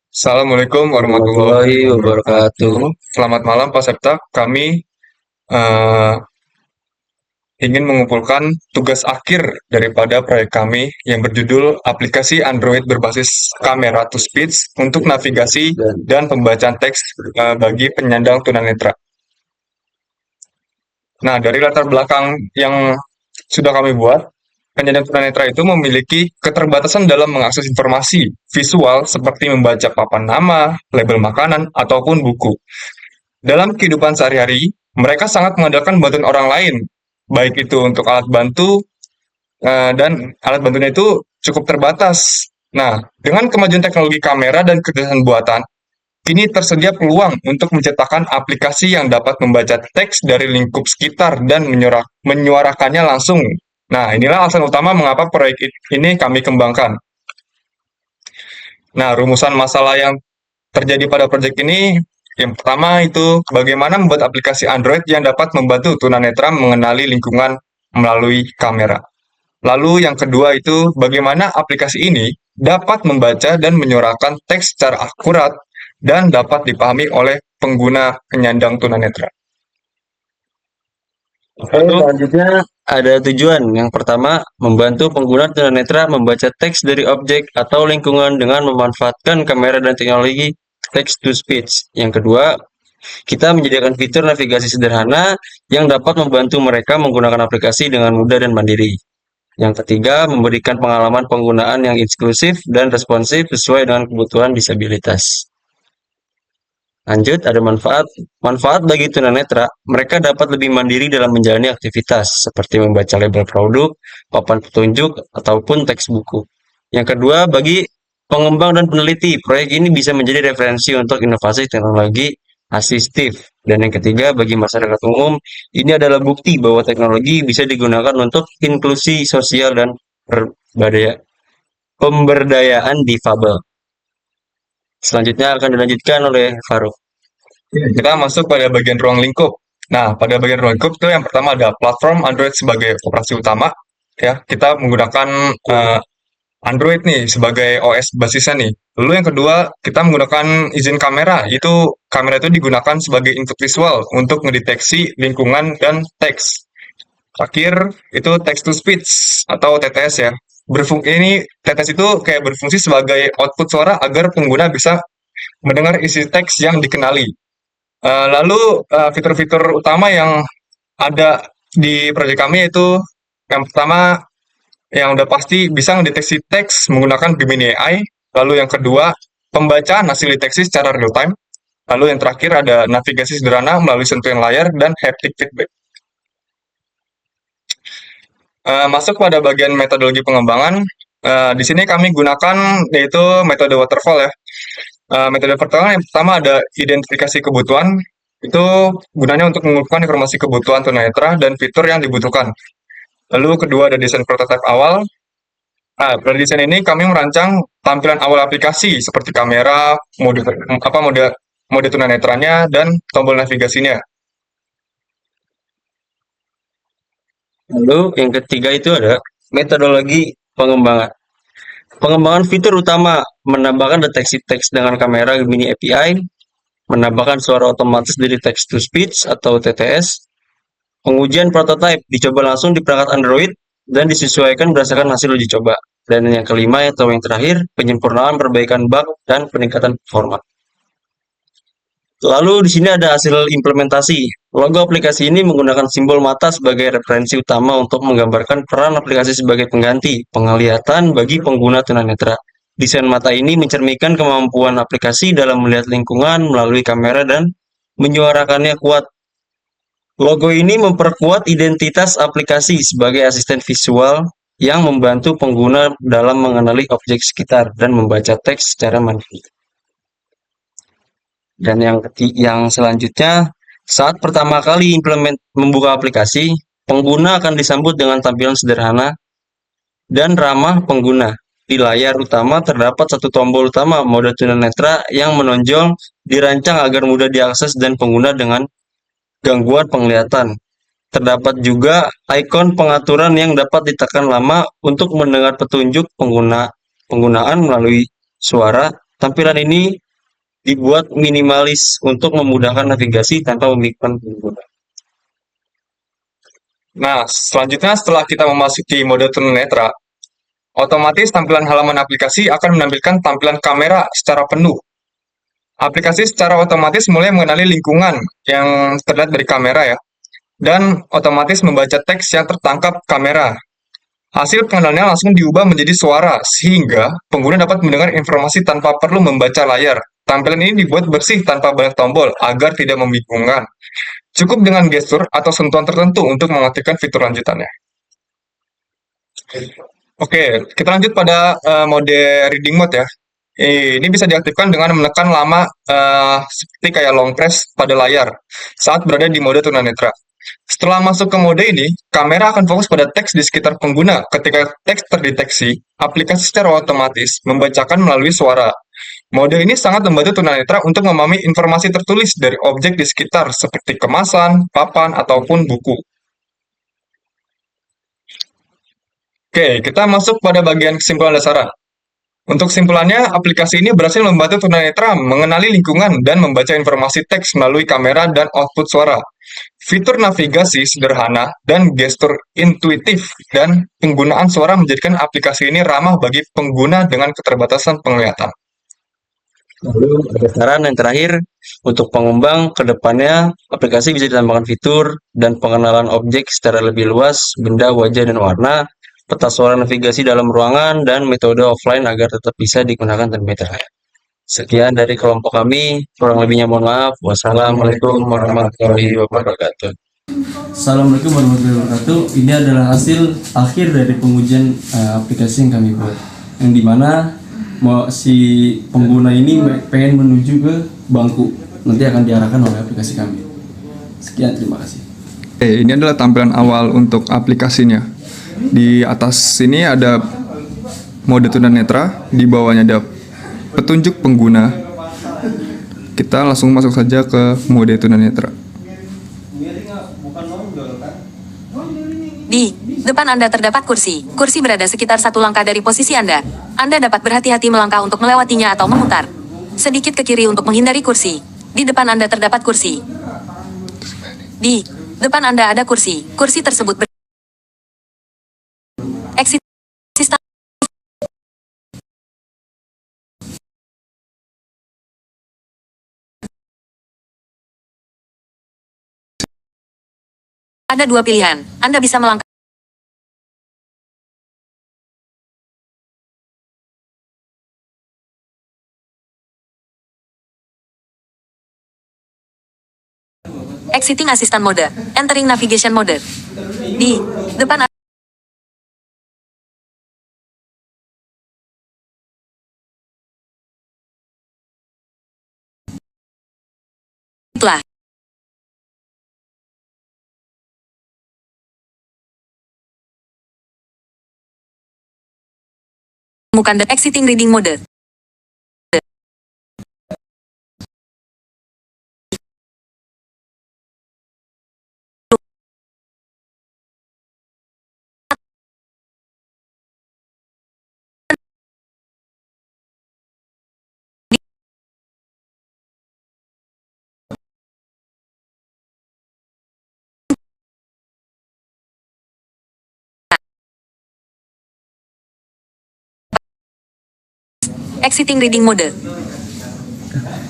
Assalamualaikum warahmatullahi Warahmatullahi wabarakatuh. wabarakatuh. Selamat malam Pak Septa. Kami eh, ingin mengumpulkan tugas akhir daripada proyek kami yang berjudul aplikasi Android berbasis kamera to speech untuk navigasi Dan dan pembacaan teks bagi penyandang tunanetra. Nah, dari latar belakang yang sudah kami buat, penyandang tunanetra itu memiliki keterbatasan dalam mengakses informasi visual seperti membaca papan nama, label makanan, ataupun buku. Dalam kehidupan sehari-hari, mereka sangat mengandalkan bantuan orang lain, baik itu untuk alat bantu, dan alat bantunya itu cukup terbatas. Nah, dengan kemajuan teknologi kamera dan kecerdasan buatan, kini tersedia peluang untuk menciptakan aplikasi yang dapat membaca teks dari lingkup sekitar dan menyuarakannya langsung. Nah, inilah alasan utama mengapa proyek ini kami kembangkan. Nah, rumusan masalah yang terjadi pada proyek ini, yang pertama itu bagaimana membuat aplikasi Android yang dapat membantu tunanetra mengenali lingkungan melalui kamera. Lalu yang kedua itu bagaimana aplikasi ini dapat membaca dan menyuarakan teks secara akurat dan dapat dipahami oleh pengguna penyandang tunanetra. Lalu, selanjutnya ada tujuan. Yang pertama, membantu pengguna tunanetra membaca teks dari objek atau lingkungan dengan memanfaatkan kamera dan teknologi text to speech. Yang kedua, kita menyediakan fitur navigasi sederhana yang dapat membantu mereka menggunakan aplikasi dengan mudah dan mandiri. Yang ketiga, memberikan pengalaman penggunaan yang inklusif dan responsif sesuai dengan kebutuhan disabilitas. Lanjut, ada manfaat. Manfaat bagi tunanetra, mereka dapat lebih mandiri dalam menjalani aktivitas, seperti membaca label produk, papan petunjuk, ataupun teks buku. Yang kedua, bagi pengembang dan peneliti, proyek ini bisa menjadi referensi untuk inovasi teknologi asistif. Dan yang ketiga, bagi masyarakat umum, ini adalah bukti bahwa teknologi bisa digunakan untuk inklusi sosial dan pemberdayaan difabel. Selanjutnya akan dilanjutkan oleh Faruk. kita masuk pada bagian ruang lingkup. Nah, pada bagian ruang lingkup itu yang pertama ada platform Android sebagai operasi utama. Ya, kita menggunakan Android nih sebagai OS basisnya nih. Lalu yang kedua, kita menggunakan izin kamera. Kamera itu digunakan sebagai input visual untuk mendeteksi lingkungan dan teks. Terakhir, itu text to speech atau TTS ya. Ini TTS itu kayak berfungsi sebagai output suara agar pengguna bisa mendengar isi teks yang dikenali. Lalu fitur-fitur utama yang ada di proyek kami yaitu yang pertama yang udah pasti bisa mendeteksi teks menggunakan Gemini AI. Lalu yang kedua, pembacaan hasil deteksi secara real time. Lalu yang terakhir ada navigasi sederhana melalui sentuhan layar dan haptic feedback. Masuk pada bagian metodologi pengembangan. Di sini kami gunakan yaitu metode waterfall ya. Metode pertama yang pertama ada identifikasi kebutuhan. Itu gunanya untuk mengumpulkan informasi kebutuhan tunanetra dan fitur yang dibutuhkan. Lalu kedua ada desain prototipe awal. Nah, dari desain ini kami merancang tampilan awal aplikasi seperti kamera, mode tunanetranya dan tombol navigasinya. Lalu yang ketiga itu ada metodologi pengembangan. Pengembangan fitur utama menambahkan deteksi teks dengan kamera Gemini API, menambahkan suara otomatis dari text to speech atau TTS, pengujian prototipe dicoba langsung di perangkat Android dan disesuaikan berdasarkan hasil uji coba. Dan yang kelima atau yang terakhir, penyempurnaan perbaikan bug dan peningkatan performa. Lalu di sini ada hasil implementasi. Logo aplikasi ini menggunakan simbol mata sebagai referensi utama untuk menggambarkan peran aplikasi sebagai pengganti penglihatan bagi pengguna tunanetra. Desain mata ini mencerminkan kemampuan aplikasi dalam melihat lingkungan melalui kamera dan menyuarakannya kuat. Logo ini memperkuat identitas aplikasi sebagai asisten visual yang membantu pengguna dalam mengenali objek sekitar dan membaca teks secara mandiri. Dan yang selanjutnya, saat pertama kali membuka aplikasi, pengguna akan disambut dengan tampilan sederhana dan ramah pengguna. Di layar utama terdapat satu tombol utama mode tunanetra yang menonjol, dirancang agar mudah diakses dan pengguna dengan gangguan penglihatan. Terdapat juga ikon pengaturan yang dapat ditekan lama untuk mendengar petunjuk penggunaan melalui suara Tampilan ini dibuat minimalis untuk memudahkan navigasi tanpa membingungkan pengguna. Nah, selanjutnya setelah kita memasuki mode tunanetra, otomatis tampilan halaman aplikasi akan menampilkan tampilan kamera secara penuh. Aplikasi secara otomatis mulai mengenali lingkungan yang terlihat dari kamera ya, dan otomatis membaca teks yang tertangkap kamera. Hasil pengenalannya langsung diubah menjadi suara, sehingga pengguna dapat mendengar informasi tanpa perlu membaca layar. Tampilan ini dibuat bersih tanpa banyak tombol, agar tidak membingungkan. Cukup dengan gestur atau sentuhan tertentu untuk mengaktifkan fitur lanjutannya. Oke, kita lanjut pada mode reading mode ya. Ini bisa diaktifkan dengan menekan lama seperti kayak long press pada layar saat berada di mode tunanetra. Setelah masuk ke mode ini, kamera akan fokus pada teks di sekitar pengguna. Ketika teks terdeteksi, aplikasi secara otomatis membacakan melalui suara. Mode ini sangat membantu tunanetra untuk memahami informasi tertulis dari objek di sekitar seperti kemasan, papan, ataupun buku. Oke, kita masuk pada bagian kesimpulan dasaran. Untuk kesimpulannya, aplikasi ini berhasil membantu tunanetra mengenali lingkungan dan membaca informasi teks melalui kamera dan output suara. Fitur navigasi sederhana dan gestur intuitif dan penggunaan suara menjadikan aplikasi ini ramah bagi pengguna dengan keterbatasan penglihatan. Lalu ada saran yang terakhir, untuk pengembang ke depannya, aplikasi bisa ditambahkan fitur dan pengenalan objek secara lebih luas, benda, wajah, dan warna, peta suara navigasi dalam ruangan, dan metode offline agar tetap bisa digunakan tanpa internet. Sekian dari kelompok kami, kurang lebihnya mohon maaf. Wassalamualaikum warahmatullahi wabarakatuh. Assalamualaikum warahmatullahi wabarakatuh. Ini adalah hasil akhir dari pengujian aplikasi yang kami buat, yang dimana si pengguna ini pengen menuju ke bangku, nanti akan diarahkan oleh aplikasi kami. Sekian, terima kasih. Ini adalah tampilan awal untuk aplikasinya. Di atas sini ada mode tunanetra, di bawahnya ada petunjuk pengguna. Kita langsung masuk saja ke mode tunanetra. Di depan Anda terdapat kursi. Kursi berada sekitar 1 langkah dari posisi Anda. Anda dapat berhati-hati melangkah untuk melewatinya atau memutar. Sedikit ke kiri untuk menghindari kursi. Di depan Anda terdapat kursi. Di depan Anda ada kursi. Kursi tersebut exit sistem. Ada 2 pilihan. Anda bisa melangkah. Exiting assistant mode. Entering navigation mode. Di depan itulah. Temukan the exiting reading mode. Exiting reading mode.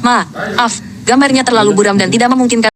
Maaf, gambarnya terlalu buram dan tidak memungkinkan